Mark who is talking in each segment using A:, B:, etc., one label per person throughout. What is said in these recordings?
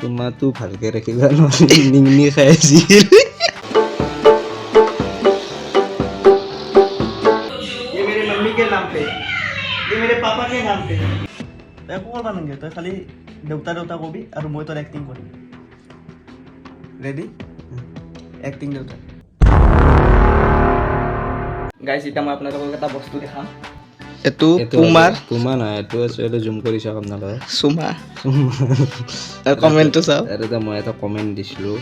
A: চুমাটো ভালকে ৰাখিবা নহ'লে নিংনি খাই আছিল
B: ये मेरे मम्मी के नाम पे ये मेरे पापा के नाम पे तय को करबा नंगे तय खाली देउता देउता कबि आरो মই তোর অ্যাক্টিং করি রেডি অ্যাক্টিং দেউতা গাইস এটা মই আপোনালোকক এটা বস্তু দেখাম এটো পুমা
A: না এটো আছে জুম কৰি চাম আপোনালোকে
B: সুমা আৰু কমেন্টটো চাও
A: এটা মই এটা কমেন্ট দিছিলো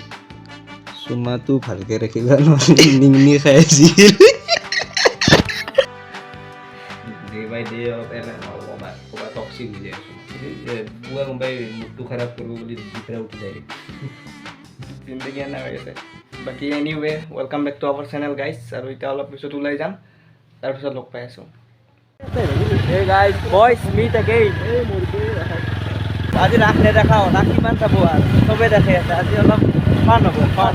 A: চুমাটো ভালকে ৰাখিবা নহ'লে নিংনি খাই আছিল day by day অলপ এনে ক'বা টক্সিক হৈ যায় পুৱা কোনোবাই মুখটো খাৰাপ কৰিব বুলি ভিতৰত উঠি যায়
B: জিন্দগী এনে হৈ আছে বাকি anyway welcome back to our channel guys আৰু এটা অলপ পিছত ওলাই যাম তাৰপিছত লগ পাই আছো Hey guys, boys, meet again. আজি ৰাখ নেদেখাও ৰাখ কিমান চাব আৰু চবে দেখে আছে আজি অলপ ফান হ'ব ফান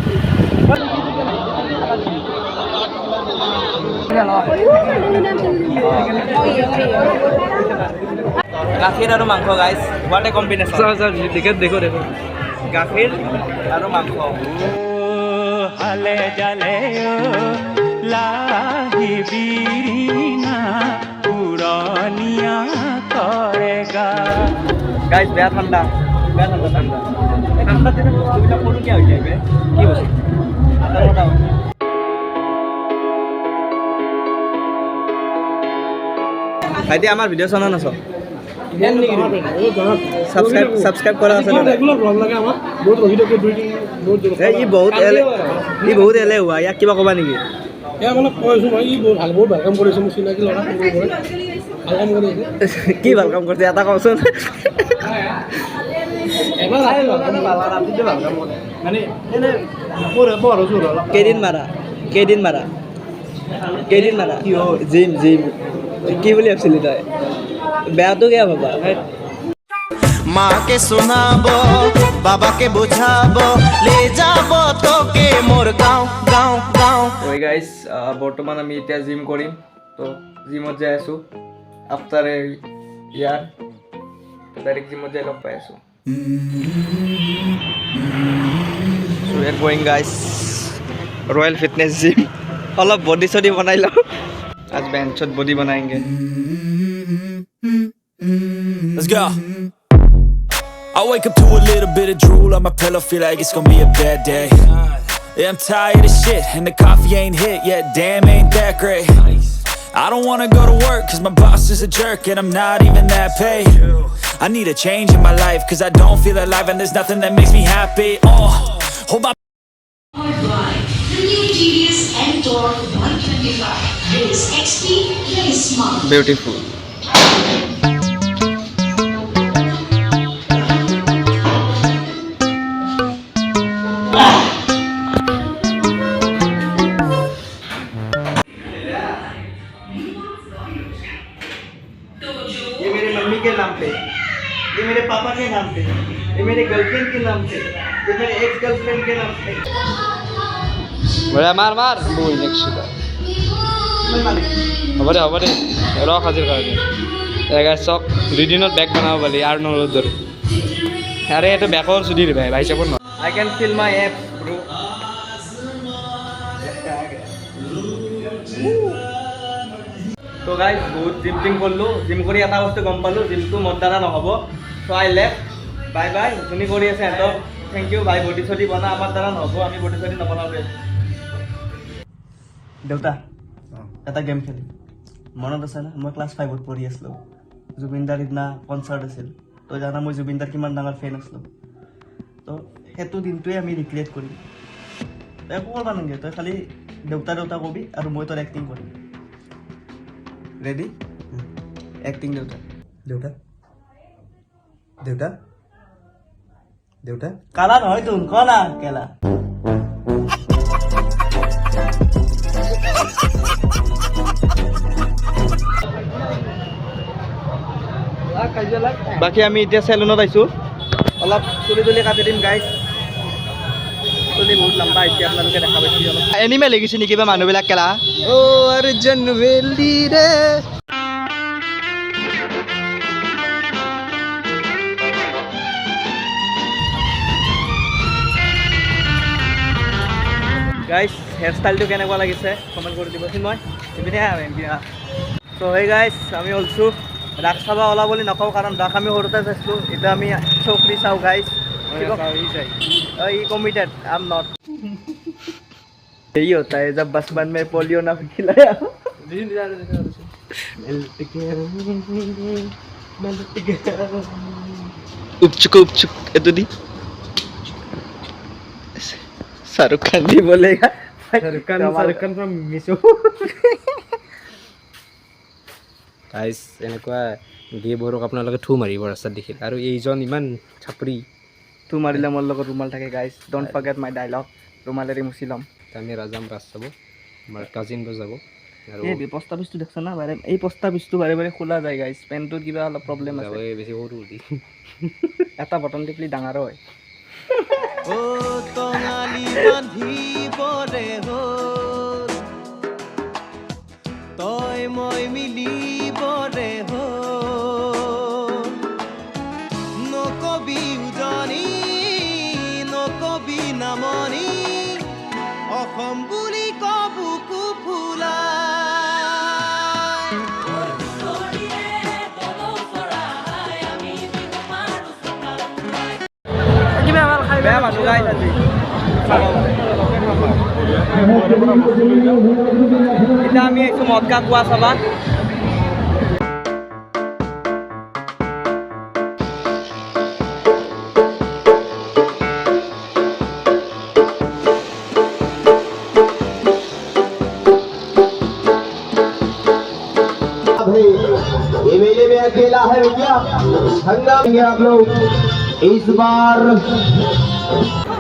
B: গাখীৰ আৰু মাংস গাইছ হোৱাট এ কম্বিনেশ্যন দেখো গাখীৰ আৰু মাংস হালে জালে লাহি বিৰিনা পুৰণিয়া কৰেগা গাইছ বেয়া ঠাণ্ডা ঠাণ্ডা দিনত বস্তুবিলাক পৰুকীয়া হৈ যায় কি বস্তু ভাইটি আমাৰ ভিডিঅ' চানা নাচ সাবস্ক্রাইব করা আছে না রেগুলার ব্লগ লাগে আমার বহুত রহিত কে বহুত ই বহুত এলে হুয়া ইয়াক কিবা কবা নেকি এ মানে কইছো মই ই বহুত ভাল কাম কৰিছে মোৰ চিনাকি লৰা ভাল কাম কৰিছে কি ভাল কাম কৰিছে এটা কওচোন এবাৰ ৰাতিতে ভাল কাম কৰে মানে এনে বড় জোৰ কেদিন মাৰা জিম কি বুলি ভাবছিলি তই বেয়াটো কিয় ভাবা
C: মাকে শোনাবো বাবাকে বোঝাবো লে যাব তোকে মোর গাঁও গাঁও গাঁও
B: ওই গাইস বর্তমান আমি এতিয়া জিম কৰিম তো জিমত যাই আছো আফটার ইয়ার ডাইরেক্ট জিমত যাই লগ পাই আছো so we are going guys royal fitness gym অলপ বডি সডি বনাই লও आज बेंचत बॉडी बनाएंगे
D: Let's go. I wake up to a little bit of drool on my pillow, feel like it's gonna be a bad day. Yeah, I'm tired of shit, and the coffee ain't hit yet, damn ain't that great. I don't wanna go to work, cause my boss is a jerk, and I'm not even that paid. I need a change in my life, cause I don't feel alive, and there's nothing that makes me happy. Oh, hold my
E: The new TVS N-Torq 125 is XP Play Smart.
B: Beautiful ये मेरे mummy के नाम पे ये मेरे पापा के नाम पे ये मेरे गर्लफ्रेंड के नाम पे ये मेरे एक्स गर्लफ्रेंड के नाम पे বড়া মার বই নেক্সট হ'ব দে ৰখ আজিৰ কাৰণে এগাৰ চক দুদিনত বেগ বনাব পাৰি আৰু নহ'লে ধৰ আৰে এইটো বেকৰ চুদি ৰে ভাই চাব ন I can feel my abs bro তো গাইস বহুত জিম কৰিলো জিম কৰি এটা বস্তু গম পালো জিমটো মোৰ দ্বাৰা নহ'ব সো আই লেফট বাই বাই তুমি কৰি আছে এটো থ্যাংক ইউ ভাই বডি চডি বনা আমাৰ দ্বাৰা নহ'ব আমি বডি চডি নবনাও দে দেউতা এটা গেম খেলি মনত আছে না মই ক্লাছ 5ত পঢ়ি আছিলোঁ জুবিনদাৰ দিনা কনচাৰ্ট আছিল তই জানা মই জুবিনদাৰ কিমান ডাঙৰ ফেন আছিলোঁ তো সেইটো দিনটোৱে আমি ৰিক্ৰিয়েট কৰিম তই একো কৰিব নালাগে তই খালি দেউতা কবি আৰু মই তোৰ এক্টিং কৰিম ৰেডি এক্টিং দেউতা কালা নহয় তোন কলা কেলা বাকি আমি এতিয়া সেলুনত আইছো অলপ চুলি তুলি কাটি দিম গাইজ চুলি বহুত লম্বা আহিছে আপোনালোকে দেখা পাইছে অলপ এনিমে লাগিছে নেকি বা মানুহবিলাক কেলা অ অৰ্জুন বেলি ৰে গাইজ হেয়াৰ ষ্টাইলটো কেনেকুৱা লাগিছে কমেণ্ট কৰি দিবচোন মই ইপিনে চ' সেই গাইজ আমি ওলছোঁ ৰাস চাব ওলা বুলি নকওঁ কাৰণ ৰাস আমি সৰুতে চাইছিলোঁ এতিয়া আমি চকৰি চাওঁ গাইজ ই কমিটেড আম নট यही होता है जब बचपन में पोलियो ना खिलाया उपचुक itu di शाहरुख खान भी बोलेगा शाहरुख खान from मिसो
A: গাইজ এনেকুৱা গেবোৰক আপোনালোকে থু মাৰিব ৰাস্তাত দেখিলে আৰু এইজন ইমান চাপৰি
B: তু মাৰিলে মোৰ লগত ৰুমাল থাকে guys don't forget my dialogue ৰুমালেৰে মুচি ল'ম
A: আমি ৰাজাম ৰাজ চাব আমাৰ কাজিনবোৰ যাব আৰু
B: এই পোষ্ট অফিচটো দেখছা না বাৰে এই পোষ্ট অফিচটো বাৰে বাৰে খোলা যায় গাইজ পেনটোৰ কিবা অলপ প্ৰব্লেম আছে
A: যাবই বেছি সৰু দি
B: এটা বটন টিপলি ডাঙৰ হয়
C: ও টঙালি বান্ধিবৰে হ'ল তই মই মিলিবৰে হ'ল নকবি উজনি নকবি নামনি অসম বুলি কবুকু ফুলা
B: বেয়া মানুহ গাইজ আজি এতিয়া আমি আহিছোঁ মদকা কুৱা চাবা
F: ये मेले में अकेला है भैया हंगाम है आप लोग इस बार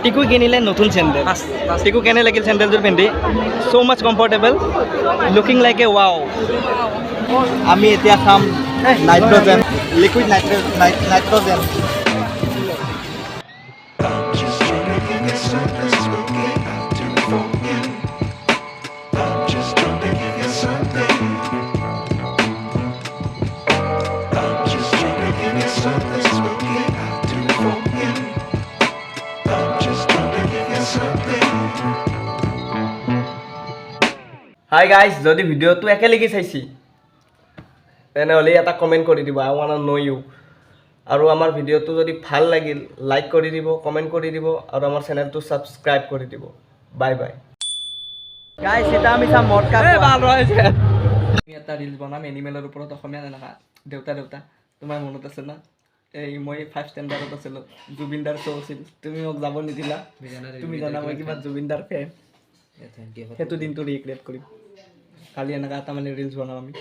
B: টিকু কিনিলে নতুন চেণ্ডেল টিকু কেনে লাগিল চেণ্ডেলযোৰ পিন্ধি চ' মাছ comfortable looking like a wow আমি এতিয়া খাম nitrogen liquid nitrogen hi guys যদি ভিডিঅ'টো একেলগে চাইছি তেনেহ'লে এটা কমেণ্ট কৰি দিব আই ৱান্ট ন' ইউ আৰু আমাৰ ভিডিঅ'টো যদি ভাল লাগিল লাইক কৰি দিব কমেণ্ট কৰি দিব আৰু আমাৰ চেনেলটো ছাবস্ক্ৰাইব কৰি দিব বাই বাই গাইজ এতিয়া আমি চাম মদকা আমি এটা ৰিলছ বনাম এনিমেলৰ ওপৰত অসমীয়া এনেকুৱা দেউতা তোমাৰ মনত আছে না এই মই 5 ষ্টেণ্ডাৰ্ডত আছিলোঁ জুবিনদাৰ শ্ব' আছিল তুমি মোক যাব নিদিলা তুমি জানা মই কিমান জুবিনদাৰ ফেন সেইটো দিনটো ৰিক্ৰিয়েট কৰিম কালি এনেকুৱা এটা মানে ৰিলছ বনাম আমি